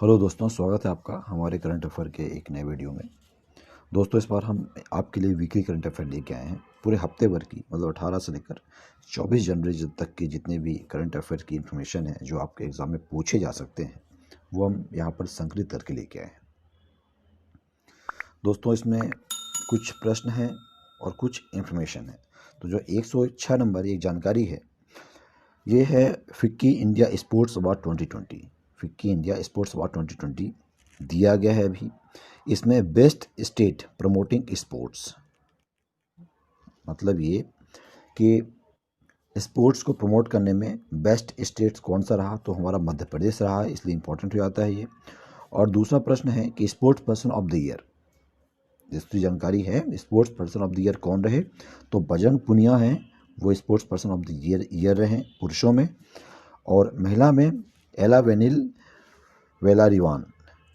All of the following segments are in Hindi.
हेलो दोस्तों, स्वागत है आपका हमारे करंट अफेयर के एक नए वीडियो में। दोस्तों, इस बार हम आपके लिए वीकली करंट अफेयर लेके आए हैं। पूरे हफ्ते भर की, मतलब 18 से लेकर 24 जनवरी तक की जितने भी करंट अफेयर की इन्फॉर्मेशन है जो आपके एग्ज़ाम में पूछे जा सकते हैं, वो हम यहाँ पर संकलित करके लेके आए हैं। दोस्तों, इसमें कुछ प्रश्न हैं और कुछ इन्फॉर्मेशन है। तो जो 106 नंबर एक जानकारी है, ये है FICCI India sports award 2020। FICCI India sports award 2020 दिया गया है अभी। इसमें बेस्ट स्टेट प्रमोटिंग स्पोर्ट्स, मतलब ये कि स्पोर्ट्स को प्रमोट करने में बेस्ट स्टेट्स कौन सा रहा, तो हमारा मध्य प्रदेश रहा है, इसलिए इम्पोर्टेंट हो जाता है ये। और दूसरा प्रश्न है कि sports person of the year, जिसकी जानकारी है sports person of the year कौन रहे, तो बजरंग पुनिया हैं, वो sports person of the year रहे पुरुषों में। और महिला में एला वेलारिवान,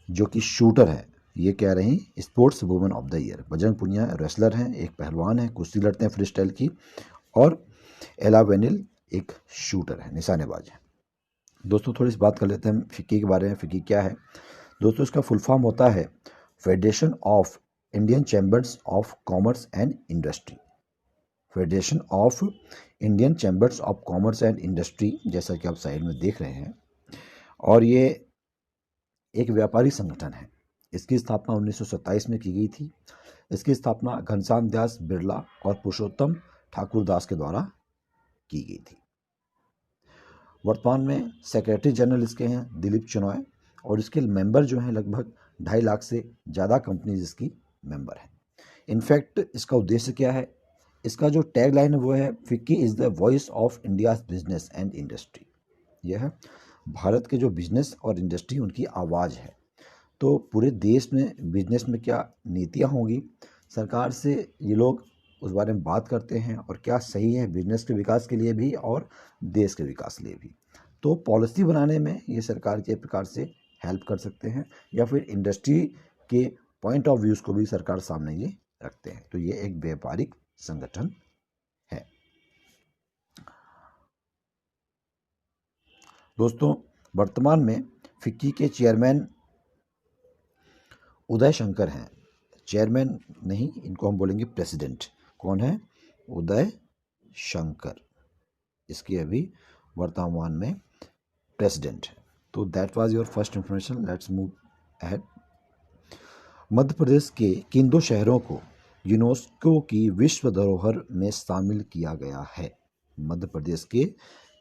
जो कि शूटर है, ये कह रहे हैं sports women of the year. Bajrang Punia wrestler हैं, एक पहलवान है, कुश्ती लड़ते हैं फ्री स्टाइल की, और एला वेनिल एक शूटर है, निशानेबाज है। दोस्तों, थोड़ी सी बात कर लेते हैं फिक्की के बारे में। फिक्की क्या है दोस्तों? इसका फुल फॉर्म होता है federation of Indian chambers of commerce and industry. Federation of Indian chambers of commerce and industry, जैसा कि आप साइड में देख रहे हैं। और ये एक व्यापारी संगठन है। इसकी स्थापना 1927 में की गई थी। इसकी स्थापना घनश्याम दास बिरला और पुरुषोत्तम ठाकुर दास के द्वारा की गई थी। वर्तमान में सेक्रेटरी जनरल इसके हैं दिलीप चनोय, और इसके मेंबर जो हैं लगभग 2.5 लाख से ज़्यादा कंपनीज इसकी मेंबर हैं। इनफैक्ट इसका उद्देश्य क्या है? इसका जो टैग लाइन है वो है FICCI is the voice of India's business and industry. यह है भारत के जो बिजनेस और इंडस्ट्री, उनकी आवाज़ है। तो पूरे देश में बिजनेस में क्या नीतियाँ होंगी, सरकार से ये लोग उस बारे में बात करते हैं, और क्या सही है बिजनेस के विकास के लिए भी और देश के विकास के लिए भी। तो पॉलिसी बनाने में ये सरकार के प्रकार से हेल्प कर सकते हैं, या फिर इंडस्ट्री के पॉइंट ऑफ व्यूज़ को भी सरकार सामने ये रखते हैं। तो ये एक व्यापारिक संगठन है। दोस्तों, वर्तमान में फिक्की के चेयरमैन उदय शंकर हैं। चेयरमैन नहीं, इनको हम बोलेंगे प्रेसिडेंट। कौन है? उदय शंकर, इसके अभी वर्तमान में प्रेसिडेंट है। तो that was your first information. Let's move ahead. Madhya Pradesh के किन 2 शहरों को यूनेस्को की विश्व धरोहर में शामिल किया गया है? मध्य प्रदेश के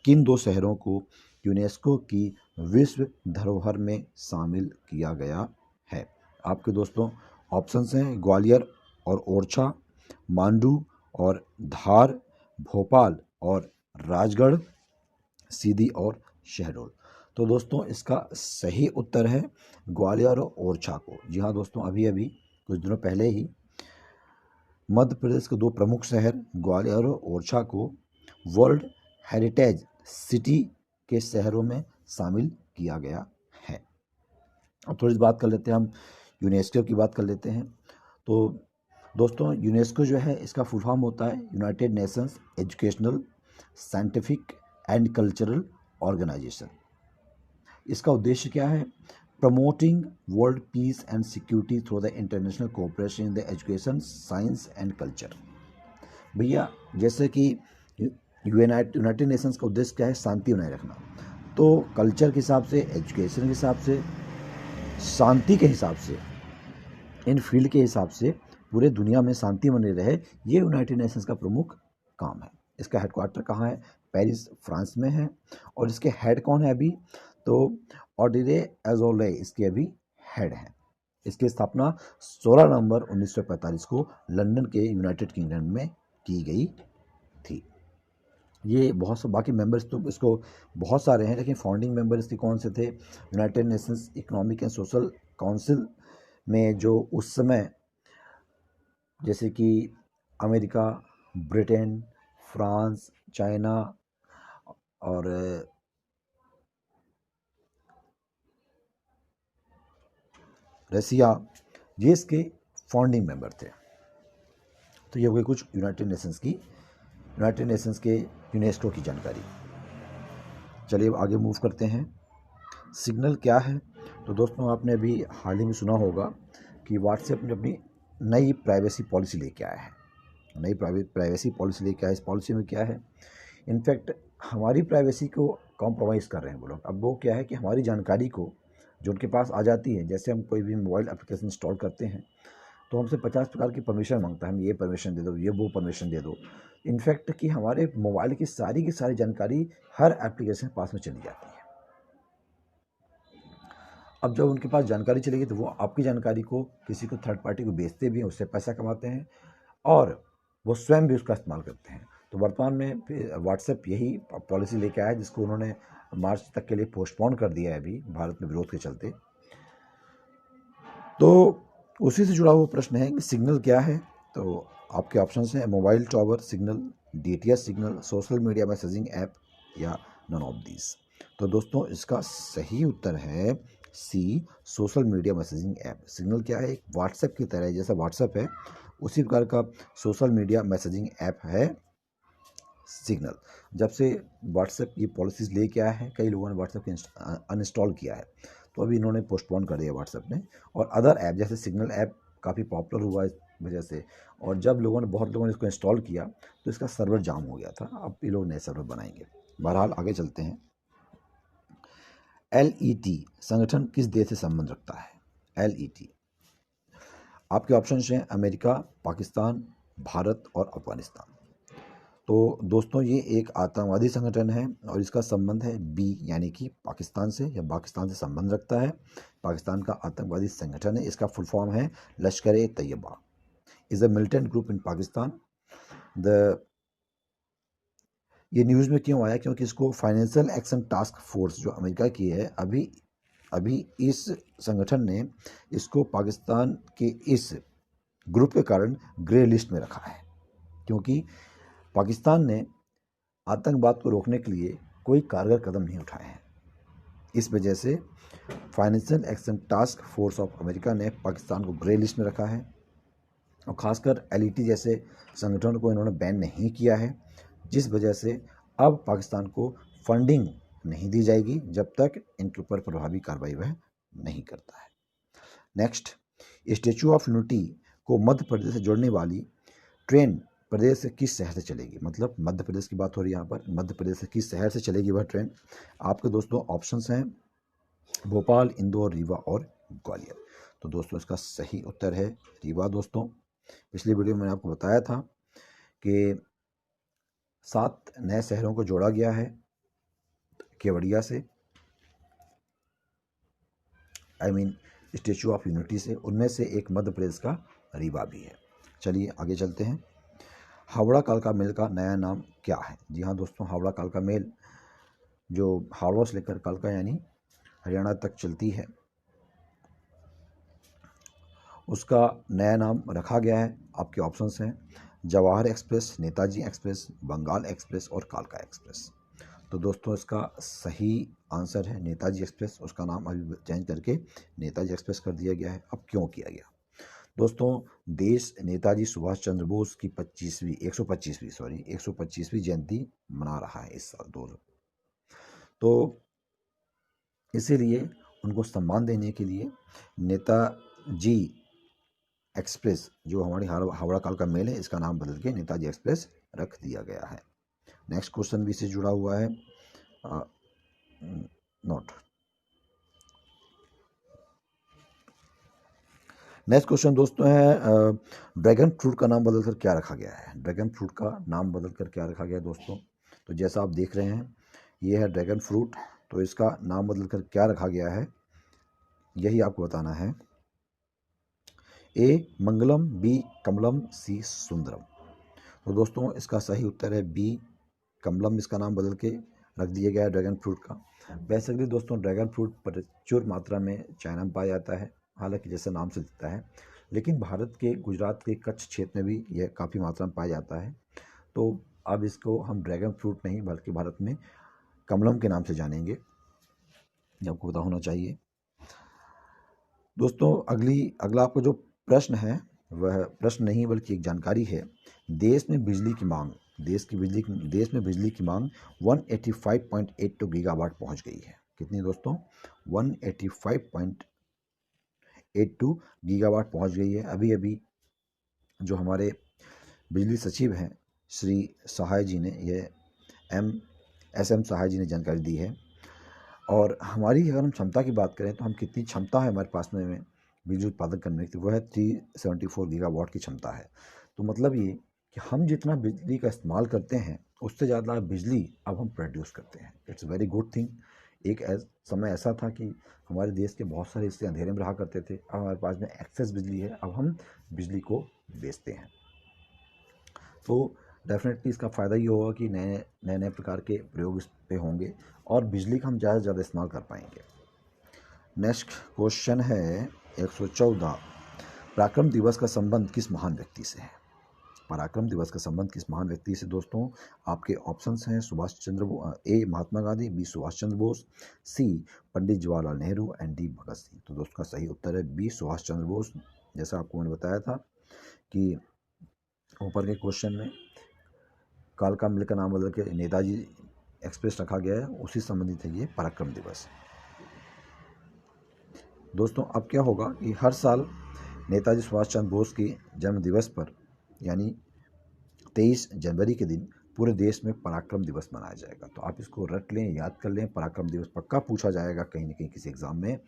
किन 2 शहरों को यूनेस्को की विश्व धरोहर में शामिल किया गया है? आपके दोस्तों ऑप्शंस हैं ग्वालियर और ओरछा, मांडू और धार, भोपाल और राजगढ़, सीधी और शहडोल। तो दोस्तों, इसका सही उत्तर है ग्वालियर और ओरछा को। जी हाँ दोस्तों, अभी अभी कुछ दिनों पहले ही मध्य प्रदेश के 2 प्रमुख शहर ग्वालियर और ओरछा को वर्ल्ड हेरिटेज सिटी के शहरों में शामिल किया गया है। अब थोड़ी सी बात कर लेते हैं, हम यूनेस्को की बात कर लेते हैं। तो दोस्तों, यूनेस्को जो है इसका फुल फॉर्म होता है United Nations Educational, Scientific and Cultural Organisation. इसका उद्देश्य क्या है? Promoting world peace and security through the international cooperation in the education, science and culture. भैया, जैसे कि यूनाइटेड नेशंस का उद्देश्य क्या है? शांति बनाए रखना। तो कल्चर के हिसाब से, एजुकेशन के हिसाब से, शांति के हिसाब से, इन फील्ड के हिसाब से पूरे दुनिया में शांति बनी रहे, ये यूनाइटेड नेशंस का प्रमुख काम है। इसका हेडक्वार्टर कहाँ है? पेरिस, फ्रांस में है। और इसके हेड कौन है अभी? तो ऑडिरे एजोले इसके अभी हेड हैं। इसकी स्थापना 16 नवंबर 1945 को लंदन के यूनाइटेड किंगडम में की गई थी। ये बहुत से बाकी मेंबर्स तो इसको बहुत सारे हैं, लेकिन फाउंडिंग मेंबर इसके कौन से थे? United Nations economic and social council में जो उस समय, जैसे कि अमेरिका, ब्रिटेन, फ्रांस, चाइना और रसिया, ये इसके फाउंडिंग मेंबर थे। तो ये हो गई कुछ यूनाइटेड नेशंस के यूनेस्को की जानकारी। चलिए अब आगे मूव करते हैं। सिग्नल क्या है? तो दोस्तों आपने अभी हाल ही में सुना होगा कि व्हाट्सएप ने अपनी नई प्राइवेसी पॉलिसी लेके आया है। नई प्राइवेसी पॉलिसी लेके आया। इस पॉलिसी में क्या है, इनफैक्ट हमारी प्राइवेसी को कॉम्प्रोमाइज़ कर रहे हैं वो लोग। अब वो क्या है कि हमारी जानकारी को जो उनके पास आ जाती है, जैसे हम कोई भी मोबाइल एप्लीकेशन इंस्टॉल करते हैं तो हमसे 50 प्रकार की परमिशन मांगता है, हम ये परमिशन दे दो, ये वो परमिशन दे दो। इनफैक्ट कि हमारे मोबाइल की सारी जानकारी हर एप्लीकेशन के पास में चली जाती है। अब जब उनके पास जानकारी चलेगी तो वो आपकी जानकारी को किसी को थर्ड पार्टी को बेचते भी हैं, उससे पैसा कमाते हैं और वो स्वयं भी उसका इस्तेमाल करते हैं। तो वर्तमान में व्हाट्सएप यही पॉलिसी लेके आया है, जिसको उन्होंने मार्च तक के लिए पोस्टपोन कर दिया है अभी भारत में विरोध के चलते। तो उसी से जुड़ा हुआ प्रश्न है कि सिग्नल क्या है। तो आपके ऑप्शंस हैं mobile tower signal, DTH signal, social media messaging app या नन ऑफ दीज। तो दोस्तों इसका सही उत्तर है C, social media messaging app. Signal क्या है, एक व्हाट्सएप की तरह, जैसा व्हाट्सएप है उसी प्रकार का सोशल मीडिया मैसेजिंग ऐप है सिग्नल। जब से व्हाट्सएप ये पॉलिसीज़ लेके आया है, कई लोगों ने व्हाट्सएप अनइंस्टॉल किया है, तो अभी इन्होंने पोस्टपोन कर दिया व्हाट्सएप ने। और अदर ऐप जैसे सिग्नल ऐप काफ़ी पॉपुलर हुआ इस वजह से, और जब बहुत लोगों ने इसको इंस्टॉल किया तो इसका सर्वर जाम हो गया था। अब ये लोग नए सर्वर बनाएंगे। बहरहाल आगे चलते हैं। LET संगठन किस देश से संबंध रखता है? LET आपके ऑप्शन हैं अमेरिका, पाकिस्तान, भारत और अफगानिस्तान। तो दोस्तों ये एक आतंकवादी संगठन है और इसका संबंध है बी यानी कि पाकिस्तान से, या पाकिस्तान से संबंध रखता है। पाकिस्तान का आतंकवादी संगठन है। इसका फुल फॉर्म है Lashkar-e-Taiba. Is a militant group in Pakistan. ये न्यूज़ में क्यों आया? क्योंकि इसको फाइनेंशियल एक्शन टास्क फोर्स जो अमेरिका की है, अभी इस संगठन ने इसको पाकिस्तान के इस ग्रुप के कारण ग्रे लिस्ट में रखा है, क्योंकि पाकिस्तान ने आतंकवाद को रोकने के लिए कोई कारगर कदम नहीं उठाए हैं। इस वजह से financial Action Task force of America ने पाकिस्तान को ग्रे लिस्ट में रखा है, और ख़ासकर LET जैसे संगठनों को इन्होंने बैन नहीं किया है, जिस वजह से अब पाकिस्तान को फंडिंग नहीं दी जाएगी जब तक इनके ऊपर प्रभावी कार्रवाई वह नहीं करता है। नेक्स्ट, स्टैचू ऑफ यूनिटी को मध्य प्रदेश से जोड़ने वाली ट्रेन प्रदेश से किस शहर से चलेगी? मतलब मध्य प्रदेश की बात हो रही है यहाँ पर। मध्य प्रदेश से किस शहर से चलेगी वह ट्रेन? आपके दोस्तों ऑप्शंस हैं भोपाल, इंदौर, रीवा और ग्वालियर। तो दोस्तों इसका सही उत्तर है रीवा। दोस्तों पिछली वीडियो में मैंने आपको बताया था कि 7 नए शहरों को जोड़ा गया है केवड़िया से, स्टैचू ऑफ यूनिटी से। उनमें से एक मध्य प्रदेश का रीवा भी है। चलिए आगे चलते हैं। हावड़ा कालका मेल का नया नाम क्या है? जी हाँ दोस्तों, हावड़ा कालका मेल जो हावड़ा से लेकर कालका यानी हरियाणा तक चलती है, उसका नया नाम रखा गया है। आपके ऑप्शंस हैं Jawahar Express, Netaji Express, Bengal Express और कालका एक्सप्रेस। तो दोस्तों इसका सही आंसर है नेताजी एक्सप्रेस। उसका नाम अभी चेंज करके नेताजी एक्सप्रेस कर दिया गया है। अब क्यों किया गया? दोस्तों देश नेताजी सुभाष चंद्र बोस की 125वीं जयंती मना रहा है इस साल 2। तो इसीलिए उनको सम्मान देने के लिए नेताजी एक्सप्रेस जो हमारी हावड़ा कालका मेल है, इसका नाम बदल के नेताजी एक्सप्रेस रख दिया गया है। नेक्स्ट क्वेश्चन भी इससे जुड़ा हुआ है। नोट नेक्स्ट क्वेश्चन दोस्तों है ड्रैगन फ्रूट का नाम बदलकर क्या रखा गया है? ड्रैगन फ्रूट का नाम बदलकर क्या रखा गया दोस्तों? तो जैसा आप देख रहे हैं ये है ड्रैगन फ्रूट, तो इसका नाम बदलकर क्या रखा गया है यही आपको बताना है। ए मंगलम, बी कमलम, सी सुंदरम। तो दोस्तों इसका सही उत्तर है बी कमलम। इसका नाम बदल के रख दिया गया है ड्रैगन फ्रूट का। वैसे भी दोस्तों ड्रैगन फ्रूट प्रचुर मात्रा में चाइना में पाया जाता है, हालांकि जैसे नाम से दिखता है, लेकिन भारत के गुजरात के कच्छ क्षेत्र में भी यह काफ़ी मात्रा में पाया जाता है। तो अब इसको हम ड्रैगन फ्रूट नहीं बल्कि भारत में कमलम के नाम से जानेंगे, ये आपको पता होना चाहिए। दोस्तों अगला आपको जो प्रश्न है वह प्रश्न नहीं बल्कि एक जानकारी है। देश में बिजली की मांग 185.82 गीगावाट पहुंच गई है। कितनी दोस्तों? 185.82 गीगावाट पहुंच गई है। अभी अभी जो हमारे बिजली सचिव हैं श्री सहाय जी ने, ये SM सहाय जी ने जानकारी दी है। और हमारी अगर हम क्षमता की बात करें तो हम कितनी क्षमता है हमारे पास में बिजली उत्पादन करने की, वो है 374 गीगावाट की क्षमता है। तो मतलब ये कि हम जितना बिजली का इस्तेमाल करते हैं उससे ज़्यादा बिजली अब हम प्रोड्यूस करते हैं। It's very good thing. एक समय ऐसा था कि हमारे देश के बहुत सारे हिस्से अंधेरे में रहा करते थे, अब हमारे पास में एक्सेस बिजली है, अब हम बिजली को बेचते हैं। तो डेफिनेटली इसका फ़ायदा ये होगा कि नए नए प्रकार के प्रयोग इस पे होंगे और बिजली का हम ज़्यादा से ज़्यादा इस्तेमाल कर पाएंगे। नेक्स्ट क्वेश्चन है 114, पराक्रम दिवस का संबंध किस महान व्यक्ति से है? पराक्रम दिवस का संबंध किस महान व्यक्ति से दोस्तों? आपके ऑप्शंस हैं A Mahatma Gandhi, B Subhash Chandra Bose, C Pandit Jawaharlal Nehru and D Bhagat Singh. तो दोस्तों का सही उत्तर है बी सुभाष चंद्र बोस। जैसा आपको मैंने बताया था कि ऊपर के क्वेश्चन में कालका मिल का नाम बदल के नेताजी एक्सप्रेस रखा गया है, उसी संबंधित है ये पराक्रम दिवस। दोस्तों अब क्या होगा कि हर साल नेताजी सुभाष चंद्र बोस के जन्म दिवस पर यानी 23 जनवरी के दिन पूरे देश में पराक्रम दिवस मनाया जाएगा। तो आप इसको रट लें, याद कर लें। पराक्रम दिवस पक्का पूछा जाएगा कहीं न कहीं किसी एग्जाम में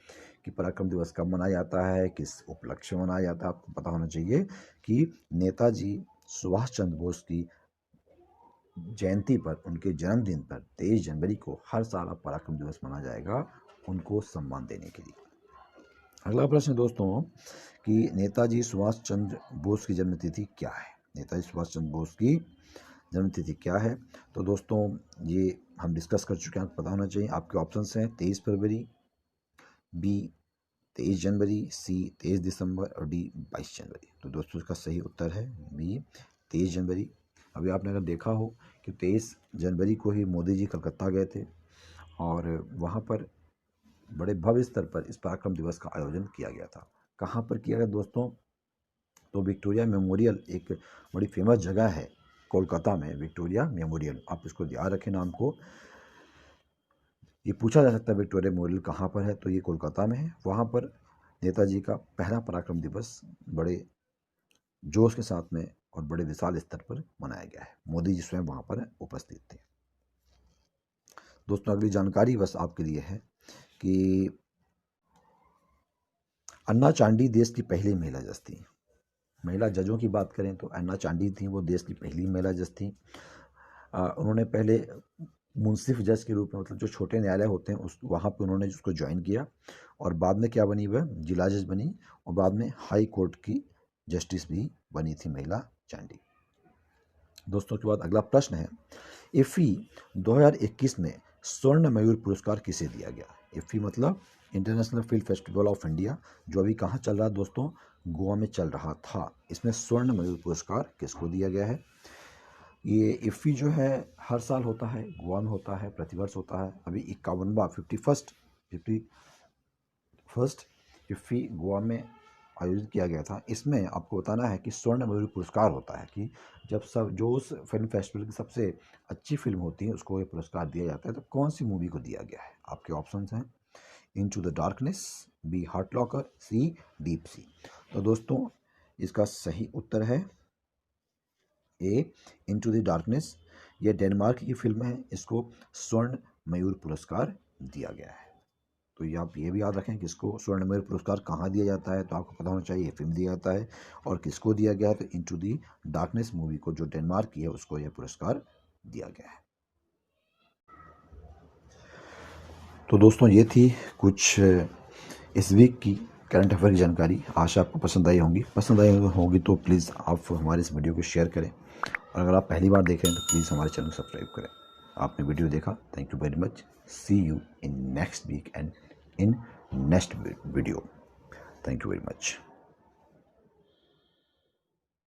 कि पराक्रम दिवस कब मनाया जाता है, किस उपलक्ष्य में मनाया जाता है। आपको पता होना चाहिए कि नेताजी सुभाष चंद्र बोस की जयंती पर, उनके जन्मदिन पर 23 जनवरी को हर साल अब पराक्रम दिवस मनाया जाएगा उनको सम्मान देने के लिए। अगला प्रश्न दोस्तों कि नेताजी सुभाष चंद्र बोस की जन्मतिथि क्या है? नेताजी सुभाष चंद्र बोस की जन्मतिथि क्या है? तो दोस्तों ये हम डिस्कस कर चुके हैं, आपको पता होना चाहिए। आपके ऑप्शंस हैं 23 फरवरी, बी 23 जनवरी, सी 23 दिसंबर और डी 22 जनवरी। तो दोस्तों इसका सही उत्तर है बी 23 जनवरी। अभी आपने अगर देखा हो कि 23 जनवरी को ही मोदी जी कलकत्ता गए थे और वहाँ पर बड़े भव्य स्तर पर इस पराक्रम दिवस का आयोजन किया गया था। कहाँ पर किया गया दोस्तों? तो विक्टोरिया मेमोरियल एक बड़ी फेमस जगह है कोलकाता में, विक्टोरिया मेमोरियल। आप इसको याद रखें नाम को। ये पूछा जा सकता है विक्टोरिया मेमोरियल कहाँ पर है, तो ये कोलकाता में है। वहाँ पर नेताजी का पहला पराक्रम दिवस बड़े जोश के साथ में और बड़े विशाल स्तर पर मनाया गया है। मोदी जी स्वयं वहाँ पर उपस्थित थे। दोस्तों अगली जानकारी बस आपके लिए है कि अन्ना चांडी देश की पहली महिला जज थी। महिला जजों की बात करें तो अन्ना चांडी थी, वो देश की पहली महिला जज थी। उन्होंने पहले मुंसिफ जज के रूप में, मतलब जो छोटे न्यायालय होते हैं उस वहाँ पे उन्होंने उसको ज्वाइन किया और बाद में क्या बनी, वह जिला जज बनी और बाद में हाई कोर्ट की जस्टिस भी बनी थी महिला चांडी। दोस्तों के बाद अगला प्रश्न है, इफ़ी 2021 में स्वर्ण मयूर पुरस्कार किसे दिया गया? इफ़ी मतलब international film festival of India, जो अभी कहाँ चल रहा है दोस्तों? गोवा में चल रहा था। इसमें स्वर्ण मयूर पुरस्कार किसको दिया गया है? ये इफ़ी जो है हर साल होता है, गोवा में होता है, प्रतिवर्ष होता है। अभी 51वां 51st इफ़ी गोवा में आयोजित किया गया था। इसमें आपको बताना है कि स्वर्ण मयूर पुरस्कार होता है कि जब सब जो उस फिल्म फेस्टिवल की सबसे अच्छी फिल्म होती है उसको ये पुरस्कार दिया जाता है। तो कौन सी मूवी को दिया गया है? आपके ऑप्शंस हैं into the darkness, B hurt locker, C deep sea. तो दोस्तों इसका सही उत्तर है ए इनटू द डार्कनेस। यह डेनमार्क की फिल्म है, इसको स्वर्ण मयूर पुरस्कार दिया गया है। तो ये आप ये भी याद रखें कि इसको स्वर्ण मयूर पुरस्कार कहाँ दिया जाता है, तो आपको पता होना चाहिए फिल्म दिया जाता है और किसको दिया गया है, तो इनटू द डार्कनेस मूवी को, जो डेनमार्क की है, उसको यह पुरस्कार दिया गया है। तो दोस्तों ये थी कुछ इस वीक की करंट अफेयर की जानकारी। आशा आपको पसंद आई होगी तो प्लीज़ आप हमारे इस वीडियो को शेयर करें और अगर आप पहली बार देख रहे हैं तो प्लीज़ हमारे चैनल को सब्सक्राइब करें। आपने वीडियो देखा, thank you very much. See you in next week end in next video. Thank you very much.